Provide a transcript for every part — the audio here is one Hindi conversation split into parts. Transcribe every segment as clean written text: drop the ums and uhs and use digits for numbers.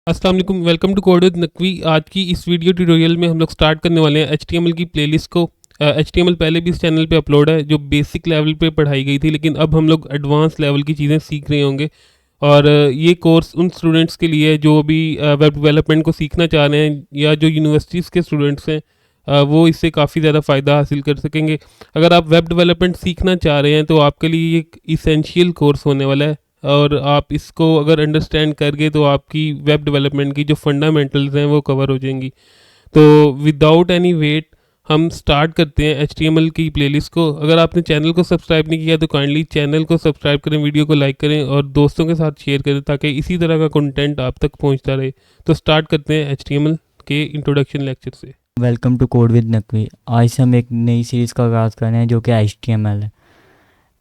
अस्सलाम वालेकुम, welcome to code with Naqvi. आज की इस वीडियो ट्यूटोरियल में हम लोग स्टार्ट करने वाले हैं HTML की प्लेलिस्ट को। HTML पहले भी इस चैनल पे अपलोड है, जो बेसिक लेवल पे पढ़ाई गई थी, लेकिन अब हम लोग एडवांस लेवल की चीज़ें सीख रहे होंगे। और ये कोर्स उन स्टूडेंट्स के लिए है जो अभी वेब डेवलपमेंट को सीखना चाह रहे हैं, या जो यूनिवर्सिटीज़ के स्टूडेंट्स हैं, वो इससे काफ़ी ज़्यादा फ़ायदा हासिल कर सकेंगे। अगर आप वेब डेवलपमेंट सीखना चाह रहे हैं तो आपके लिए ये एक इसेंशियल कोर्स होने वाला है, और आप इसको अगर अंडरस्टैंड कर गए तो आपकी वेब डेवलपमेंट की जो फंडामेंटल्स हैं वो कवर हो जाएंगी। तो विदाउट एनी वेट हम स्टार्ट करते हैं HTML की प्लेलिस्ट को। अगर आपने चैनल को सब्सक्राइब नहीं किया तो काइंडली चैनल को सब्सक्राइब करें, वीडियो को लाइक करें और दोस्तों के साथ शेयर करें, ताकि इसी तरह का कंटेंट आप तक पहुंचता रहे। तो स्टार्ट करते हैं HTML के इंट्रोडक्शन लेक्चर से। Welcome to code with Naqvi. आज से हम एक नई सीरीज़ का आगाज़ कर रहे हैं जो कि HTML है।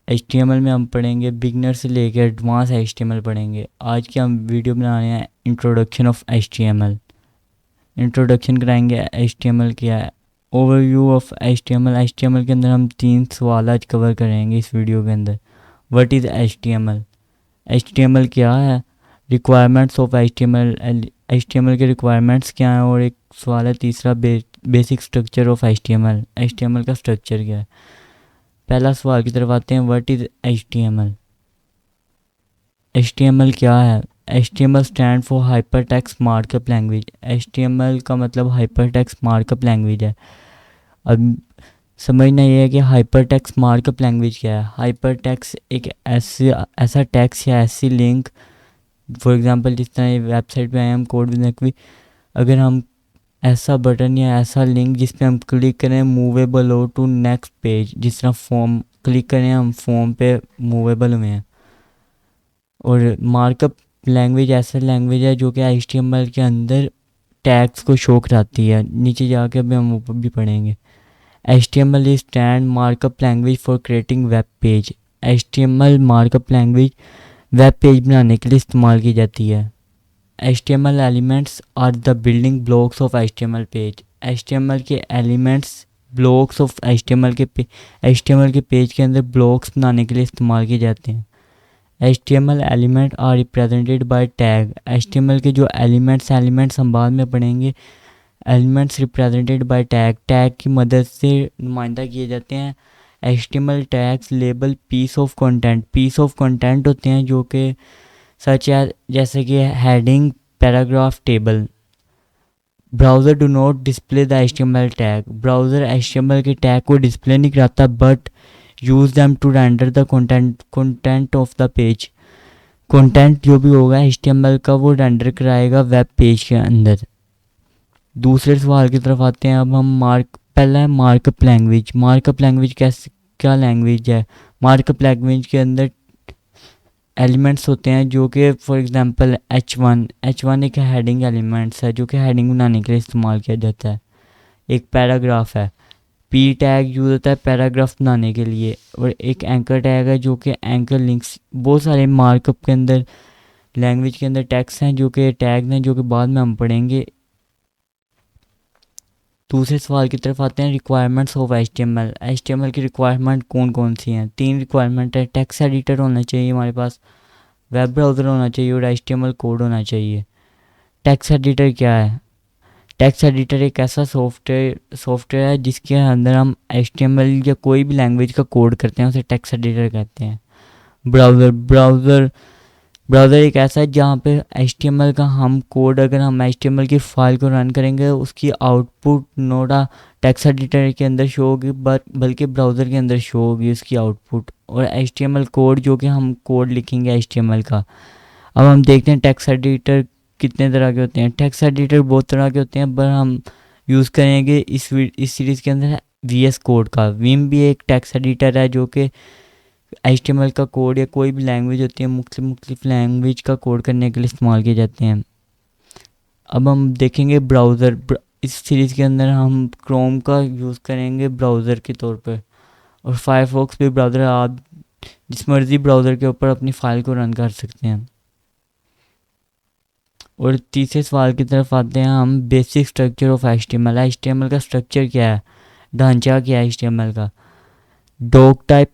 HTML में हम पढ़ेंगे बिगनर से लेकर एडवांस HTML पढ़ेंगे। आज की हम वीडियो बना रहे हैं इंट्रोडक्शन ऑफ HTML। इंट्रोडक्शन कराएंगे HTML क्या है, ओवरव्यू ऑफ HTML। HTML के अंदर हम 3 सवाल आज कवर करेंगे इस वीडियो के अंदर। व्हाट इज़ HTML, HTML क्या है, रिक्वायरमेंट्स ऑफ HTML, HTML के रिक्वायरमेंट्स क्या हैं, और एक सवाल है तीसरा basic structure of HTML, HTML का स्ट्रक्चर क्या है। पहला सवाल की तरफ आते हैं, व्हाट इज़ HTML। HTML क्या है। HTML stand for hyper text markup language. HTML का मतलब हाइपर टेक्स्ट मार्कअप लैंग्वेज है। अब समझना ये है कि हाइपर टेक्स्ट मार्कअप लैंग्वेज क्या है। हाइपर टेक्स्ट एक ऐसा टेक्स्ट या ऐसी लिंक, फॉर एग्जांपल जिस तरह वेबसाइट पे आए हम कोड विद नकवी, अगर हम ऐसा बटन या ऐसा लिंक जिस पे हम क्लिक करें मूवेबल हो टू नेक्स्ट पेज, जिस तरह फॉर्म क्लिक करें हम फॉर्म पे मूवेबल हुए हैं। और मार्कअप लैंग्वेज ऐसा लैंग्वेज है जो कि HTML के अंदर टैग्स को शो कराती है। नीचे जाके अभी हम ऊपर भी पढ़ेंगे। HTML is stand markup language for creating web page. HTML markup language web page बनाने के लिए इस्तेमाल की जाती है। HTML elements are the building blocks of HTML page. HTML के एलिमेंट्स ब्लॉक्स ऑफ HTML के पेज के अंदर ब्लॉक्स बनाने के लिए इस्तेमाल किए जाते हैं। HTML element are represented by tag. HTML के जो एलिमेंट्स हम बाद में पढ़ेंगे। एलिमेंट्स रिप्रेजेंटेड बाय टैग की मदद से नुमाइंदा किए जाते हैं। HTML tags label piece of content होते हैं जो कि सच है, जैसे कि heading, paragraph, table. Browser do not display the HTML tag. Browser HTML के टैग को डिस्प्ले नहीं कराता, but use them to render the content of the page. Content जो भी होगा HTML का वो रेंडर कराएगा वेब पेज के अंदर। दूसरे सवाल की तरफ आते हैं। अब हम पहला है मार्कअप लैंग्वेज। मार्कअप लैंग्वेज क्या लैंग्वेज है। मार्कअप लैंग्वेज के अंदर एलिमेंट्स होते हैं जो कि फॉर एग्जांपल H1 एक हेडिंग एलिमेंट्स है जो कि हेडिंग बनाने के लिए इस्तेमाल किया जाता है। एक पैराग्राफ है, P टैग यूज़ होता है पैराग्राफ बनाने के लिए। और एक एंकर टैग है जो कि एंकर लिंक्स। बहुत सारे मार्कअप के अंदर लैंग्वेज के अंदर टैग्स हैं जो कि टैग हैं जो कि बाद में हम पढ़ेंगे। दूसरे सवाल की तरफ आते हैं, रिक्वायरमेंट्स ऑफ HTML की रिक्वायरमेंट कौन कौन सी हैं। 3 रिक्वायरमेंट है। टेक्स्ट एडिटर होना चाहिए हमारे पास, वेब ब्राउज़र होना चाहिए और HTML कोड होना चाहिए। टेक्स्ट एडिटर क्या है। टेक्स्ट एडिटर एक ऐसा सॉफ्टवेयर है जिसके अंदर हम HTML या कोई भी लैंग्वेज का कोड करते हैं, उसे टेक्स्ट एडिटर कहते हैं। ब्राउज़र एक ऐसा है जहाँ पे HTML का हम कोड, अगर हम HTML की फाइल को रन करेंगे उसकी आउटपुट नोडा टेक्स्ट एडिटर के अंदर शो होगी, बल्कि ब्राउज़र के अंदर शो होगी उसकी आउटपुट। और HTML कोड जो कि हम कोड लिखेंगे HTML का। अब हम देखते हैं टेक्स्ट एडिटर कितने तरह के होते हैं। टेक्स्ट एडिटर बहुत तरह के होते हैं, पर हम यूज़ करेंगे इस सीरीज़ के अंदर VS कोड का। विम भी एक टेक्स्ट एडिटर है जो कि HTML का कोड या कोई भी लैंग्वेज होती है, मुख्तलिफ लैंग्वेज का कोड करने के लिए इस्तेमाल किए जाते हैं। अब हम देखेंगे ब्राउज़र। इस सीरीज़ के अंदर हम क्रोम का यूज़ करेंगे ब्राउज़र के तौर पर, और फायरफॉक्स भी ब्राउज़र। आप जिस मर्ज़ी ब्राउज़र के ऊपर अपनी फ़ाइल को रन कर सकते हैं। और तीसरे सवाल की तरफ आते हैं हम, बेसिक स्ट्रक्चर ऑफ HTML का स्ट्रक्चर क्या है, ढांचा क्या है HTML का। डॉक टाइप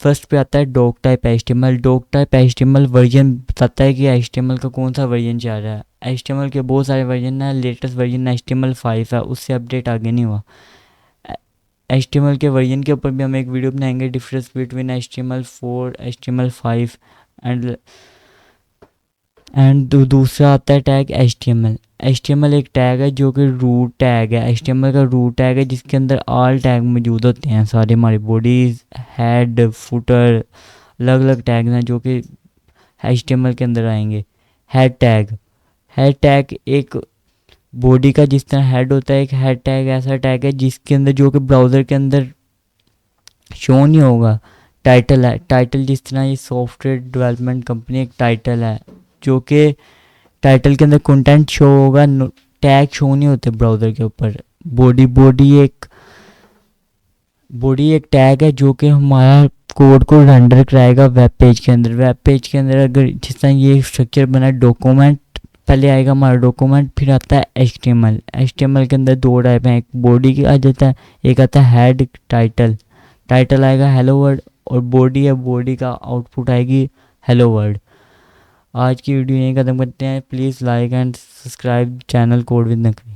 फर्स्ट पे आता है doc type HTML। Doc type HTML version बताता है कि HTML का कौन सा वर्जन चल रहा है। HTML के बहुत सारे वर्जन हैं, लेटेस्ट वर्जन HTML5 है, उससे अपडेट आगे नहीं हुआ। HTML के वर्जन के ऊपर भी हम एक वीडियो बनाएंगे, difference between HTML4 HTML5 and दूसरा आता है टैग HTML। HTML एक टैग है जो कि रूट टैग है। HTML का रूट टैग है जिसके अंदर ऑल टैग मौजूद होते हैं, सारे हमारे बॉडीज, हेड, फुटर, अलग अलग टैग हैं जो कि HTML के अंदर आएंगे। हेड टैग एक बॉडी का जिस तरह हेड होता है, एक हेड टैग ऐसा टैग है जिसके अंदर जो कि ब्राउज़र के अंदर शो नहीं होगा। टाइटल है, टाइटल जिस तरह ये सॉफ्टवेयर डेवलपमेंट कंपनी एक टाइटल है जो कि टाइटल के अंदर कंटेंट शो होगा, टैग शो नहीं होते ब्राउज़र के ऊपर। बॉडी एक टैग है जो कि हमारा कोड को रेंडर कराएगा वेब पेज के अंदर। वेब पेज के अंदर अगर जिस तरह ये स्ट्रक्चर बना डॉक्यूमेंट, पहले आएगा हमारा डॉक्यूमेंट, फिर आता है HTML के अंदर दो टाइप हैं, एक बॉडी की आ जाता है, एक आता है हेड टाइटल आएगा हेलो वर्ल्ड, और बॉडी है, बॉडी का आउटपुट आएगी हेलो वर्ल्ड। आज की वीडियो यहीं ख़त्म करते हैं। Please like and subscribe channel code with Naqvi.